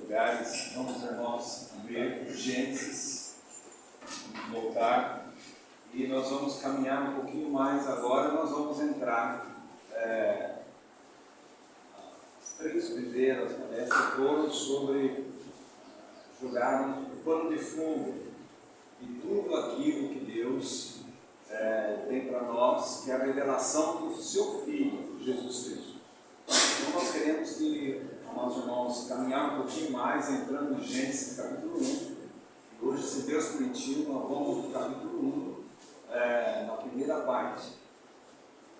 lugares. Vamos, irmãos, ver Gênesis, voltar, e nós vamos caminhar um pouquinho mais agora. Nós vamos entrar, as 3 primeiras palestras foram sobre jogar o pano de fundo e tudo aquilo que Deus tem para nós, que é a revelação do seu Filho, Jesus Cristo. Então nós queremos que, amados irmãos, caminhar um pouquinho mais, entrando em Gênesis capítulo 1. E hoje, se Deus permitir, nós vamos no capítulo 1, na primeira parte,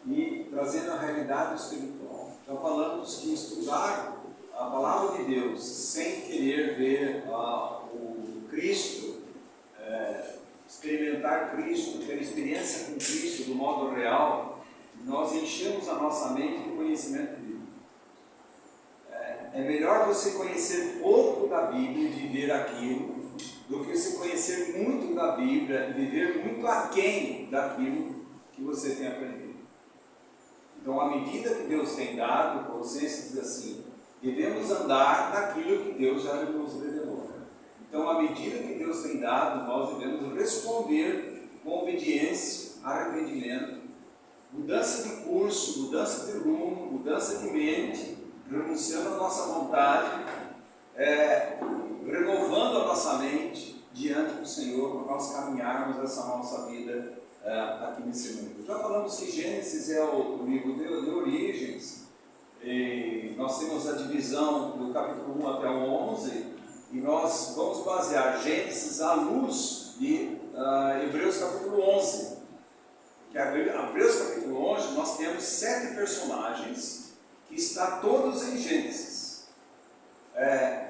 e trazendo a realidade espiritual. Então falamos que estudar a palavra de Deus sem querer ver o Cristo, experimentar Cristo, ter experiência com Cristo do modo real, nós enchemos a nossa mente de conhecimento bíblico. É melhor você conhecer pouco da Bíblia e viver aquilo, do que você conhecer muito da Bíblia e viver muito aquém daquilo que você tem aprendido. Então, à medida que Deus tem dado, Colossenses diz assim: devemos andar naquilo que Deus já nos revelou. Então, à medida que Deus tem dado, nós devemos responder com obediência, arrependimento, mudança de curso, mudança de rumo, mudança de mente, renunciando à nossa vontade, renovando a nossa mente diante do Senhor, para nós caminharmos essa nossa vida aqui nesse mundo. Já falamos que Gênesis é o livro de origens, e nós temos a divisão do capítulo 1 até o 11, e nós vamos basear Gênesis à luz de Hebreus capítulo 11. Porque Hebreus capítulo 11 nós temos 7 personagens que estão todos em Gênesis.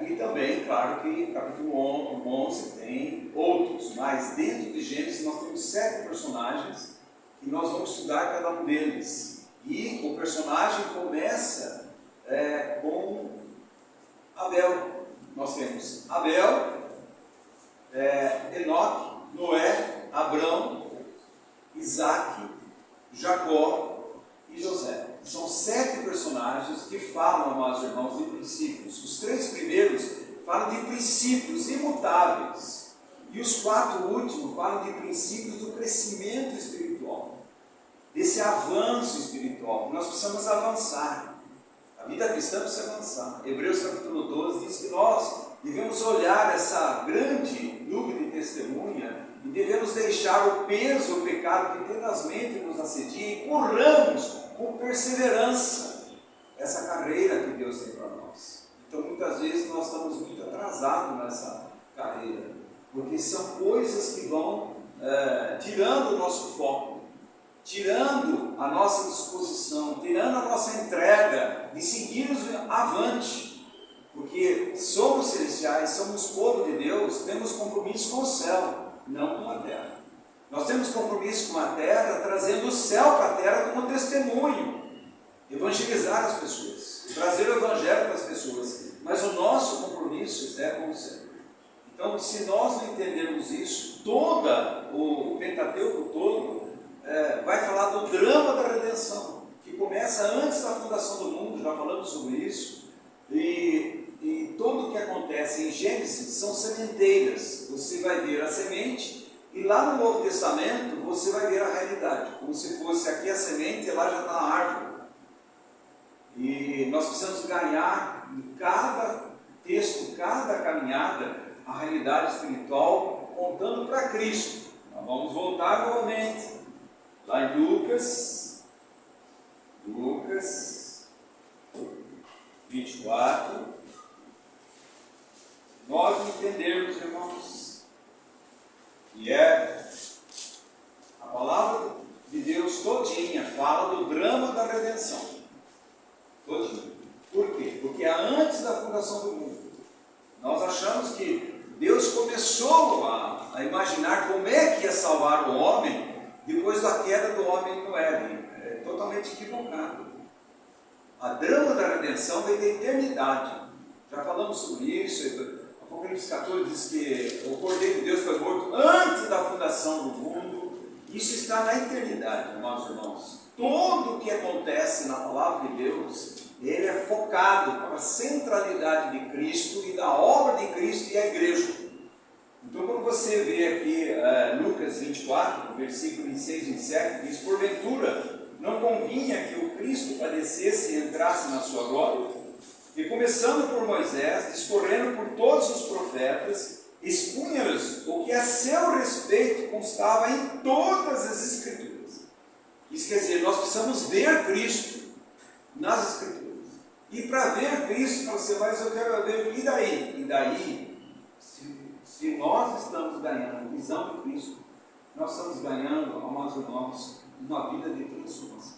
E também, claro que capítulo 11 tem outros, mas dentro de Gênesis nós temos 7 personagens que nós vamos estudar cada um deles. E o personagem começa com Abel. Nós temos Abel, Enoque, Noé, Abrão, Isaac, Jacó e José. São 7 personagens que falam, amados irmãos, de princípios. Os 3 primeiros falam de princípios imutáveis, e os 4 últimos falam de princípios do crescimento espiritual, desse avanço espiritual. Nós precisamos avançar. A vida cristã precisa avançar. Hebreus capítulo 12 diz que nós devemos olhar essa grande nuvem de testemunha e devemos deixar o peso, o pecado que tenazmente nos assedia, e corramos com perseverança essa carreira que Deus tem para nós. Então muitas vezes nós estamos muito atrasados nessa carreira, porque são coisas que vão tirando o nosso foco, tirando a nossa disposição, tirando a nossa entrega de seguirmos avante, porque somos celestiais, somos povo de Deus, temos compromisso com o céu, não com a terra. Nós temos compromisso com a terra, trazendo o céu para a terra como testemunho, evangelizar as pessoas, trazer o evangelho para as pessoas, mas o nosso compromisso é com o céu. Então, se nós não entendermos isso, todo o Pentateuco todo vai falar do drama da redenção, que começa antes da fundação do mundo. Já falamos sobre isso, e tudo o que acontece em Gênesis são sementeiras. Você vai ver a semente, e lá no Novo Testamento você vai ver a realidade, como se fosse aqui a semente e lá já está a árvore. E nós precisamos ganhar em cada texto, cada caminhada, a realidade espiritual, contando para Cristo. Nós vamos voltar novamente lá em Lucas 24. Nós entendermos, irmãos, que a palavra de Deus todinha fala do drama da redenção. Todinha. Por quê? Porque antes da fundação do mundo, nós achamos que Deus começou a imaginar como é que ia salvar o homem depois da queda do homem no Éden. É totalmente equivocado. A drama da redenção vem da eternidade. Já falamos sobre isso. Apocalipse 14 diz que o Cordeiro de Deus foi morto antes da fundação do mundo. Isso está na eternidade, amados irmãos. Tudo o que acontece na palavra de Deus ele é focado para a centralidade de Cristo e da obra de Cristo e a igreja. Então, quando você vê aqui Lucas 24, versículo 26 e 27, diz: porventura não convinha que o Cristo padecesse e entrasse na sua glória? E começando por Moisés, discorrendo por todos os profetas, expunha-lhes o que a seu respeito constava em todas as Escrituras. Isso quer dizer, nós precisamos ver Cristo nas Escrituras. E para ver Cristo, você vai dizer: eu quero ver, e daí? E daí, se nós estamos ganhando visão de Cristo, nós estamos ganhando, amados irmãos, uma vida de transformação.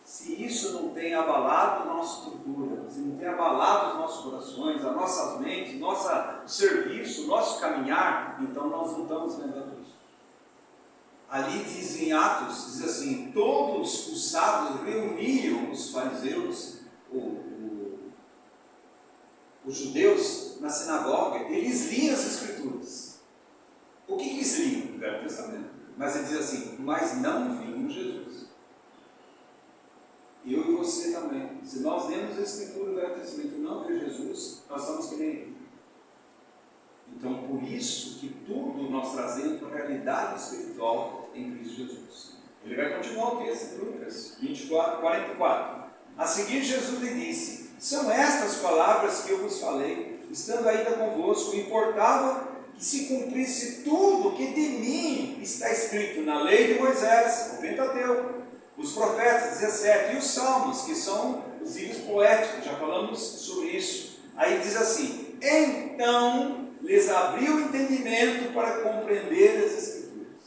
Se isso não tem abalado a nossa estrutura, se não tem abalado os nossos corações, as nossas mentes, nosso serviço, nosso caminhar, então nós não estamos vendo a Cristo. Ali diz em Atos, diz assim: todos os sábados reuniam os fariseus, os judeus, na sinagoga, eles liam as Escrituras. O que eles liam? O Velho Testamento. Mas ele diz assim: mas não viam Jesus. Eu e você também. Se nós lemos a Escritura do Velho Testamento e não ver Jesus, nós estamos que nem ele. Então, por isso que tudo nós trazemos para a realidade espiritual em Cristo Jesus. Ele vai continuar o texto de Lucas 24, 44. A seguir, Jesus lhe disse: são estas palavras que eu vos falei, estando ainda convosco. Importava que se cumprisse tudo que de mim está escrito na lei de Moisés, no Pentateuco, os profetas, 17, e os salmos, que são os livros poéticos, já falamos sobre isso. Aí diz assim: então lhes abriu o entendimento para compreender as Escrituras.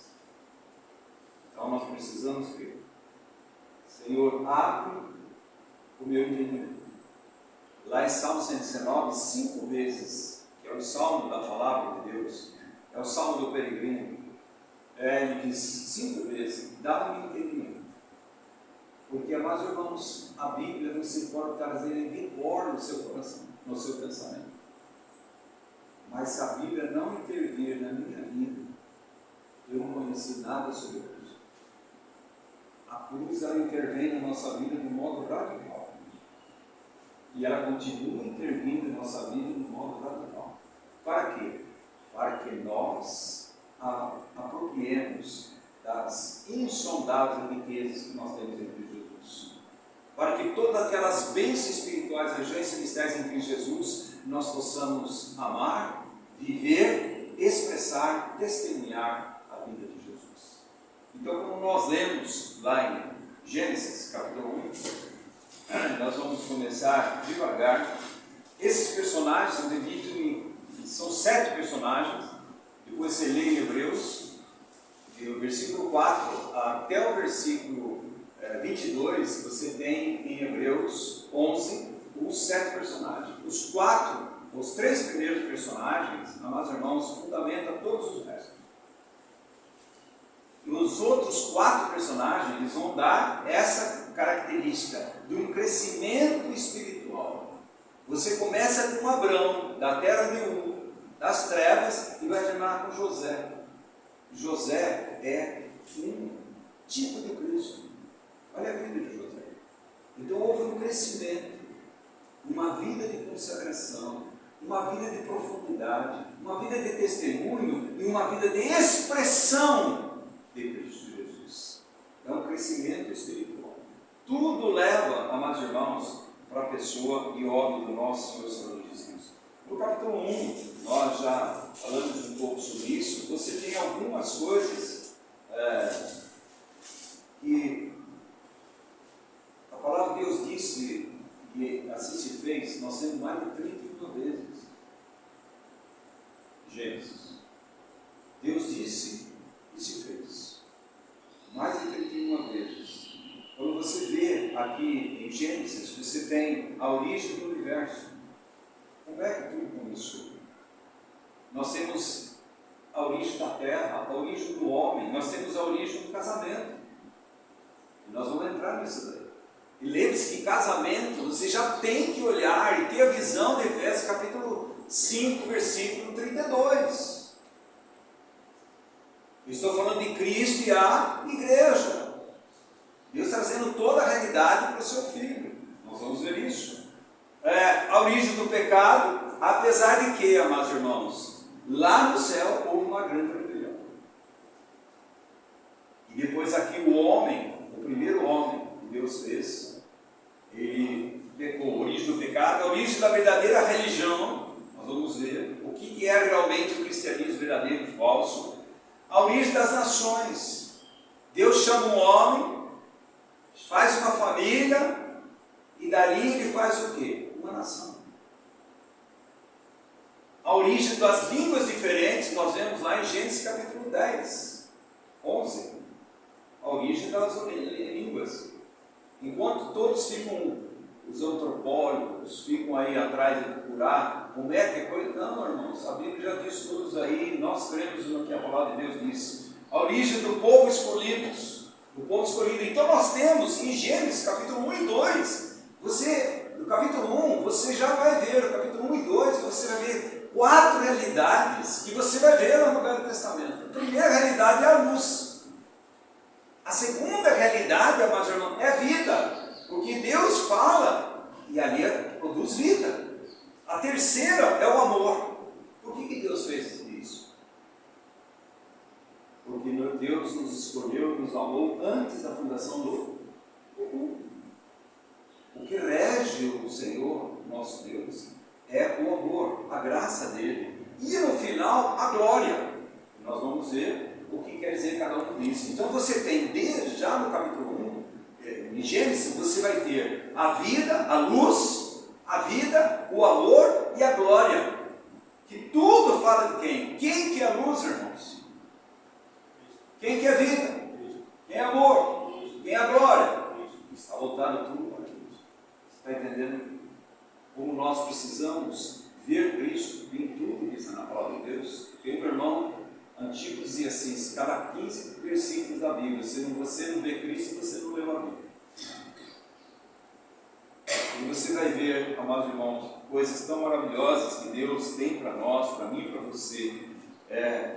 Então nós precisamos crer. Senhor, abre o meu entendimento. Lá em Salmo 119, 5 vezes, que é o salmo da palavra de Deus, é o salmo do peregrino, ele diz 5 vezes: dá-me entendimento. Porque, amados irmãos, a Bíblia você pode trazer em vigor no seu coração, no seu pensamento. Mas se a Bíblia não intervir na minha vida, eu não conheci nada sobre a cruz. A cruz, ela intervém na nossa vida de um modo radical. E ela continua intervindo na nossa vida de um modo radical. Para quê? Para que nós apropriemos das insondáveis riquezas que nós temos em Cristo Jesus. Para que todas aquelas bênçãos espirituais, regiões celestiais em Cristo Jesus, nós possamos amar, viver, expressar, testemunhar a vida de Jesus. Então, como nós lemos lá em Gênesis capítulo 1, nós vamos começar devagar. Esses personagens são divididos são 7 personagens. Depois você lê em Hebreus, do versículo 4 até o versículo 22, você tem em Hebreus 11 os 7 personagens. Os 3 primeiros personagens, amados irmãos, fundamentam todos os restos. E os outros 4 personagens, eles vão dar essa característica de um crescimento espiritual. Você começa com Abrão, da terra de Ur, das trevas, e vai terminar com José. José é um tipo de Cristo. Olha a vida de José. Então houve um crescimento, uma vida de consagração, uma vida de profundidade, uma vida de testemunho e uma vida de expressão de Cristo Jesus. É um crescimento espiritual. Tudo leva, amados irmãos, para a pessoa e obra do nosso Senhor Salvador Jesus. No capítulo 1, nós já falamos um pouco sobre isso. Você tem algumas coisas que a palavra de Deus disse que assim se fez. Nós temos mais de 31 vezes. Gênesis. Deus disse e se fez. Mais de 31 vezes. Quando você vê aqui em Gênesis, você tem a origem do universo. Como é que tudo começou? Nós temos a origem da terra, a origem do homem, nós temos a origem do casamento. E nós vamos entrar nisso daí. E lembre-se que casamento, você já tem que olhar e ter a visão de Efésios capítulo 5, versículo 32. Eu estou falando de Cristo e a igreja. Deus trazendo toda a realidade para o seu filho. Nós vamos ver isso. A origem do pecado, apesar de que, amados irmãos, lá no céu houve uma grande rebelião. E depois aqui o homem, o primeiro homem que Deus fez, ele pecou. A origem do pecado, a origem da verdadeira religião, nós vamos ver o que é realmente o cristianismo verdadeiro e falso. A origem das nações. Deus chama um homem, faz uma família, e dali ele faz o quê? Uma nação. A origem das línguas diferentes, nós vemos lá em Gênesis capítulo 10, 11. A origem das línguas. Enquanto todos ficam, os antropólogos, ficam aí atrás de procurar como é que é coisa. Não, irmãos, a Bíblia já diz todos aí, nós cremos no que a palavra de Deus diz. A origem do povo escolhido. Do povo escolhido. Então nós temos em Gênesis capítulo 1 e 2. No capítulo 1, você já vai ver, no capítulo 1 e 2, você vai ver 4 realidades que você vai ver lá no Velho Testamento. A primeira realidade é a luz. A segunda realidade, amados irmãos, é a vida. Porque Deus fala e ali produz vida. A terceira é o amor. Por que Deus fez isso? Porque Deus nos escolheu, nos amou antes da fundação do mundo. O que rege o Senhor, nosso Deus, é o amor, a graça dele. E no final, a glória. Nós vamos ver o que quer dizer cada um disso. Então você tem, desde já no capítulo 1, em Gênesis, você vai ter a vida, a luz, a vida, o amor e a glória. Que tudo fala de quem? Quem que é a luz, irmãos? Quem que é vida? Quem é amor? Quem é a glória? Está voltado tudo para Cristo. Você está entendendo como nós precisamos ver Cristo em tudo que está na palavra de Deus? Porque o irmão antigo dizia assim: cada 15 versículos da Bíblia, se você não vê Cristo, você não leu a Bíblia. E você vai ver, amados irmãos, coisas tão maravilhosas que Deus tem para nós, para mim e para você,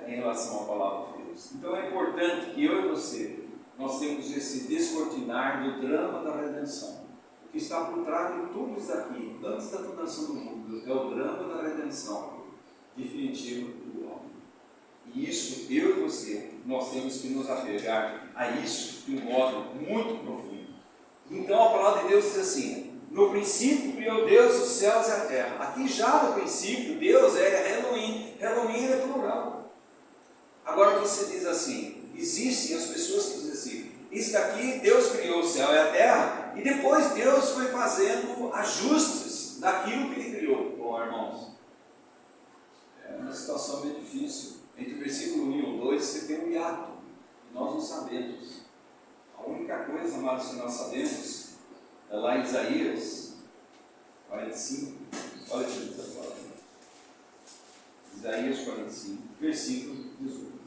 em relação à palavra de Deus. Então é importante que eu e você, nós temos esse descortinar do drama da redenção. O que está por trás de tudo isso aqui, antes da fundação do mundo, é o drama da redenção definitiva do homem. E isso, eu e você, nós temos que nos apegar a isso de um modo muito profundo. Então a palavra de Deus diz assim: no princípio criou Deus os céus e a terra. Aqui já no princípio, Deus é Elohim. Elohim é plural. Agora você diz assim, existem as pessoas que dizem assim: isso daqui, Deus criou o céu e a terra, e depois Deus foi fazendo ajustes daquilo que Ele criou. Bom, irmãos, é uma situação bem difícil. Entre o versículo 1 e o 2, você tem um hiato, e nós não sabemos. A única coisa, amados, que nós sabemos é lá em Isaías 45, olha o que diz a palavra. Isaías 45, versículo 18.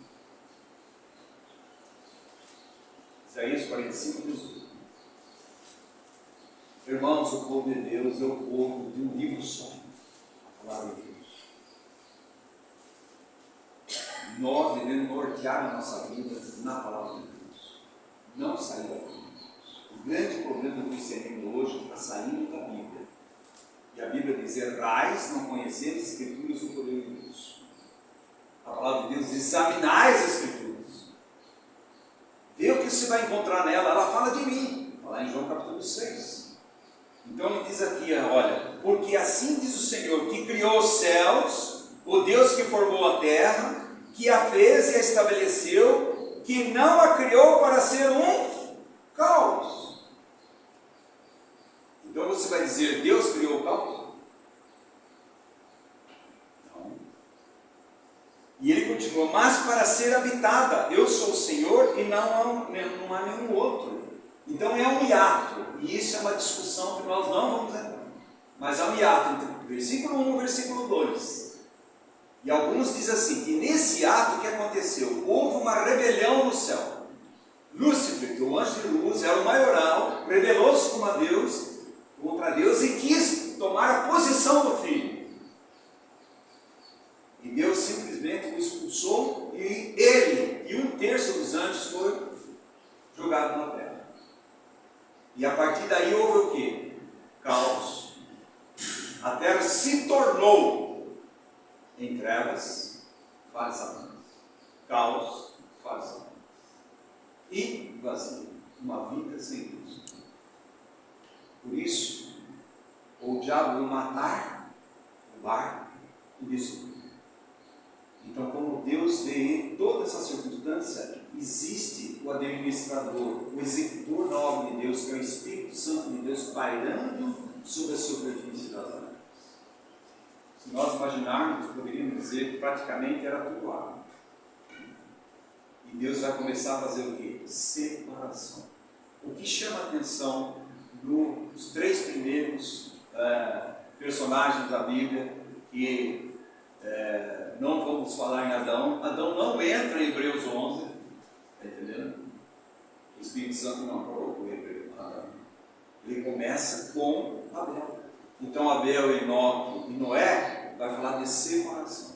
Isaías 45, 18. Irmãos, o povo de Deus é o povo de um livro só, a palavra de Deus. Nós devemos nortear a nossa vida na palavra de Deus, não sair da Bíblia. O grande problema do cristianismo hoje está saindo da Bíblia. E a Bíblia diz: errais, não conheceis as Escrituras, o poder de Deus. A palavra de Deus diz: examinai as Escrituras. Vê o que você vai encontrar nela. Ela fala de mim, está lá em João capítulo 6. Então ele diz aqui, olha: porque assim diz o Senhor, que criou os céus, o Deus que formou a terra, que a fez e a estabeleceu, que não a criou para ser um caos. Então você vai dizer: Deus criou o caos? Não. E ele continua: mas para ser habitada, eu sou o Senhor e não há nenhum outro. Então é um hiato, e isso é uma discussão que nós não vamos entrar. Mas há um hiato entre o versículo 1 e o versículo 2. E alguns dizem assim, que nesse ato que aconteceu, houve uma rebelião no céu. Lúcifer, que é o anjo de luz, era o maioral, rebelou-se contra Deus e quis tomar a posição do filho. E Deus simplesmente o expulsou, e ele e 1/3 dos anjos foi jogado na terra. E a partir daí houve o quê? caos. A terra se tornou em trevas, fale Satanás. Caos, fale Satanás. E vazio, uma vida sem Deus. Por isso, o diabo vai matar, roubar e destruir. Então, como Deus vê toda essa circunstância, existe o administrador, o executor da obra de Deus, que é o Espírito Santo de Deus pairando sobre a superfície das águas. Se nós imaginarmos, poderíamos dizer que praticamente era tudo água. E Deus vai começar a fazer o quê? Separação. O que chama a atenção nos três primeiros personagens da Bíblia, que não vamos falar em Adão. Adão não entra em Hebreus 11, está entendendo? O Espírito Santo não colocou Adão. Ele começa com Abel. Então Abel, Enoque e Noé vai falar de separação.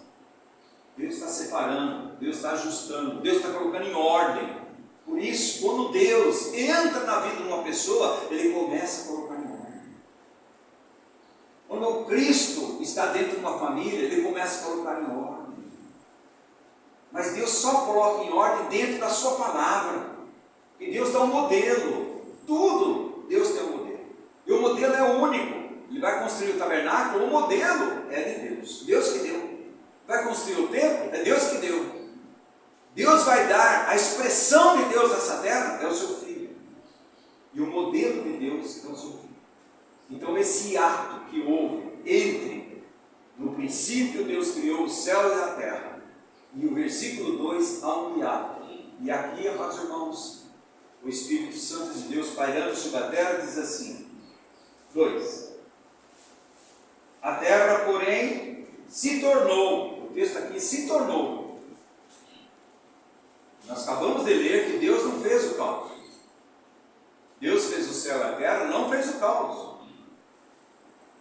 Deus está separando, Deus está ajustando, Deus está colocando em ordem. Por isso, quando Deus entra na vida de uma pessoa, Ele começa a colocar em ordem. Quando o Cristo está dentro de uma família, Ele começa a colocar em ordem. Mas Deus só coloca em ordem dentro da sua palavra. E Deus dá um modelo. Tudo Deus tem um modelo. E o modelo é único. Ele vai construir o tabernáculo, o modelo é de Deus. Deus que deu. Vai construir o templo, é Deus que deu. Deus vai dar a expressão de Deus nessa terra, é o seu filho. E o modelo de Deus é o seu filho. Então esse ato que houve entre, no princípio Deus criou o céu e a terra, e o versículo 2 há um hiato. E aqui, amados irmãos, o Espírito Santo de Deus pairando sobre a terra diz assim, 2. A terra, porém, se tornou, o texto aqui, se tornou. Nós acabamos de ler que Deus não fez o caos. Deus fez o céu e a terra, não fez o caos.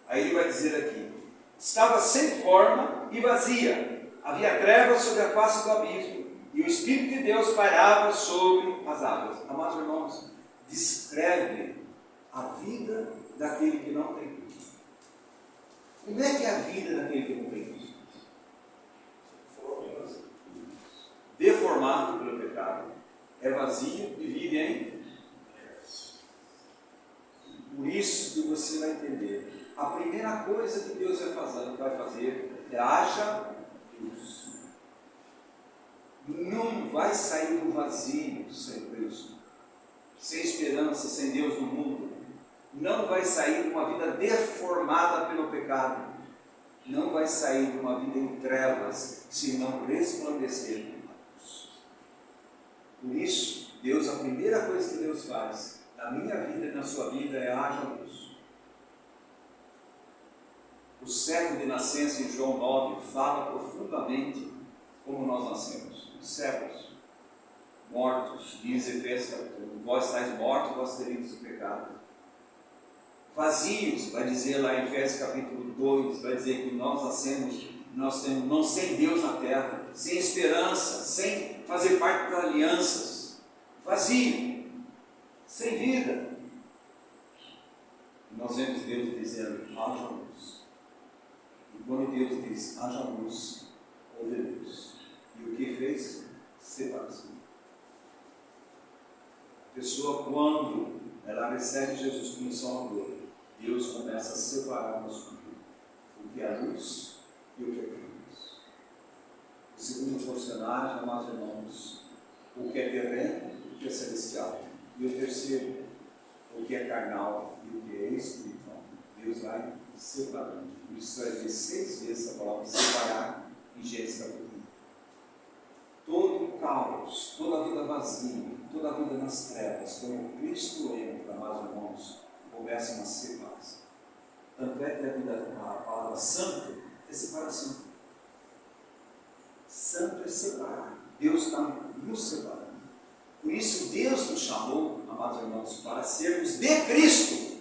Aí ele vai dizer aqui, estava sem forma e vazia, havia trevas sobre a face do abismo, e o Espírito de Deus pairava sobre as águas. Amados irmãos, descreve a vida daquele que não tem Cristo. Como é que é a vida daquele que não tem Cristo? Deformado pelo pecado, é vazio e vive em. Por isso que você vai entender. A primeira coisa que Deus vai fazer é haja luz. Não vai sair do vazio sem Cristo, sem esperança, sem Deus no mundo. Não vai sair de uma vida deformada pelo pecado. Não vai sair de uma vida em trevas, se não resplandecer. Por isso, Deus, a primeira coisa que Deus faz na minha vida e na sua vida é haja luz. O século de nascença em João 9 fala profundamente como nós nascemos. Cegos, mortos, diz Efésios capítulo 1, vós estáis mortos, vós tereis o pecado. Vazios, vai dizer lá em Efésios capítulo 2, vai dizer que nós nascemos, nós temos não sem Deus na terra, sem esperança, sem fazer parte das alianças, vazio, sem vida. E nós vemos Deus dizendo, haja luz. E quando Deus diz, haja luz, houve luz. E o que fez? Separação. A pessoa, quando ela recebe Jesus como Salvador, Deus começa a separar nosso mundo. O que é luz e o que é trevas. O segundo personagem, amados irmãos, o que é terreno e o que é celestial. E o terceiro, o que é carnal e o que é espiritual. Deus vai separando. Por isso vai ver 6 vezes a palavra separar em Gênesis capítulo 1. Todo o caos, toda a vida vazia, toda a vida nas trevas, quando Cristo entra, amados irmãos, começa uma separação. Tanto é que a palavra santo é separação. Santo é separar. Deus está nos separando. Por isso Deus nos chamou, amados irmãos, para sermos de Cristo.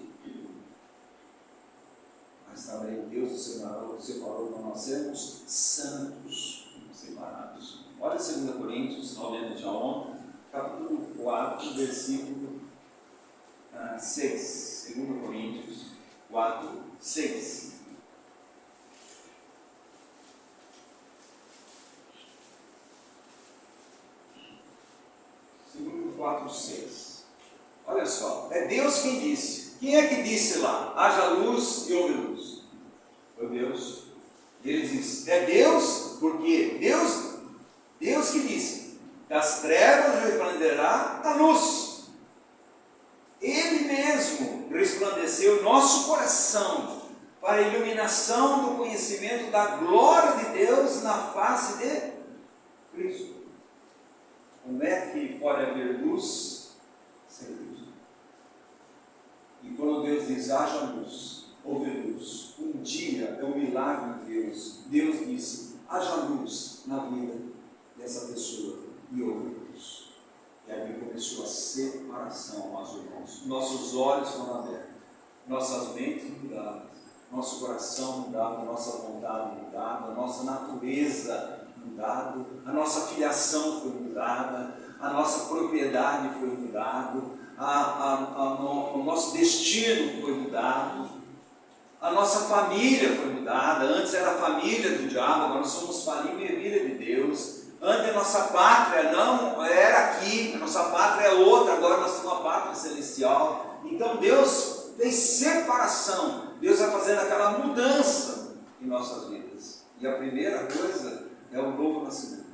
Mas também Deus nos separou para nós sermos santos, separados. Olha 2 Coríntios, nós lemos já ontem, capítulo 4, versículo 6. 2 Coríntios 4, 6. Segundo 4, 6. Olha só, é Deus quem disse. Quem é que disse lá? Haja luz e houve luz. Foi Deus. E ele diz, é Deus, porque Deus que disse, das trevas resplandecerá a luz. Ele mesmo resplandeceu o nosso coração para a iluminação do conhecimento da glória de Deus na face de Cristo. Como é que pode haver luz sem luz? E quando Deus diz, haja luz, houve luz. Um dia é um milagre de Deus. Deus disse, haja luz na vida dessa pessoa e houve luz. E aí começou a separação, meus irmãos. Nossos olhos foram abertos, nossas mentes mudadas, nosso coração mudado, nossa vontade mudada, nossa natureza mudada, a nossa filiação foi mudada, a nossa propriedade foi mudada, o nosso destino foi mudado, a nossa família foi mudada. Antes era a família do diabo, agora nós somos família de Deus. Antes a nossa pátria não era aqui, a nossa pátria é outra, agora nós temos uma pátria celestial. Então Deus fez separação, Deus vai fazendo aquela mudança em nossas vidas. E a primeira coisa é o novo nascimento.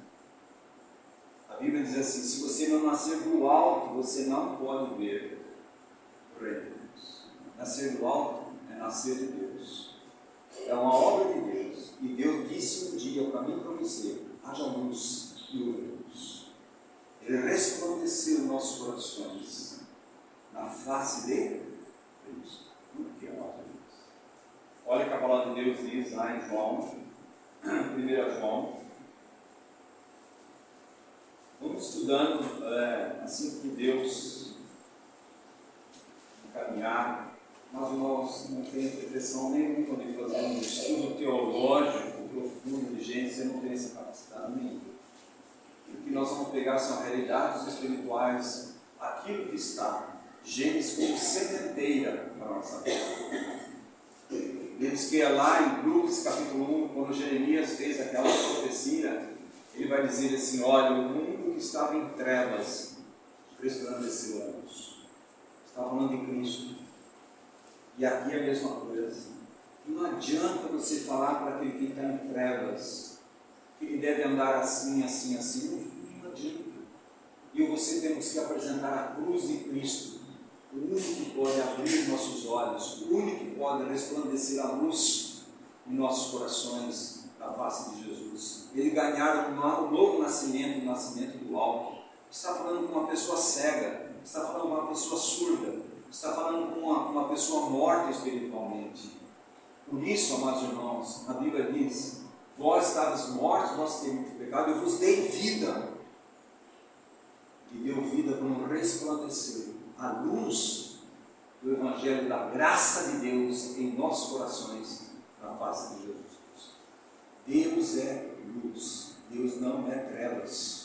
A Bíblia diz assim, se você não nascer do alto, você não pode ver o reino de Deus. Nascer do alto é nascer de Deus. É uma obra de Deus. E Deus disse um dia para mim e para você, haja luz e houve luz. Ele resplandeceu nossos corações na face de Cristo. O que é a nossa luz? Olha que a palavra de Deus diz lá em João, 1 João. Vamos estudando assim que Deus encaminhar, mas nós não temos pretensão nenhuma de fazer um estudo teológico profundo de Gênesis, você não tem essa capacidade nenhuma. O que nós vamos pegar são realidades espirituais, aquilo que está, Gênesis como sementeira para a nossa vida. Diz que é lá em Lucas capítulo 1, quando Jeremias fez aquela profecia, ele vai dizer assim, olha, o mundo que estava em trevas resplandeceu a luz. Está falando de Cristo. E aqui é a mesma coisa. Não adianta você falar para aquele que está em trevas que ele deve andar assim, assim, assim. Não adianta. E você temos que apresentar a cruz de Cristo, o único que pode abrir nossos olhos, o único que pode resplandecer a luz em nossos corações na face de Jesus. Ele ganhar um novo nascimento, o nascimento do alto. Está falando com uma pessoa cega, está falando com uma pessoa surda, está falando com uma pessoa morta espiritualmente. Por isso, amados irmãos, a Bíblia diz, vós estavas mortos, vós temos pecado, eu vos dei vida. E deu vida como resplandecer a luz do Evangelho da graça de Deus em nossos corações, na face de Jesus Cristo. Deus é luz, Deus não é trevas.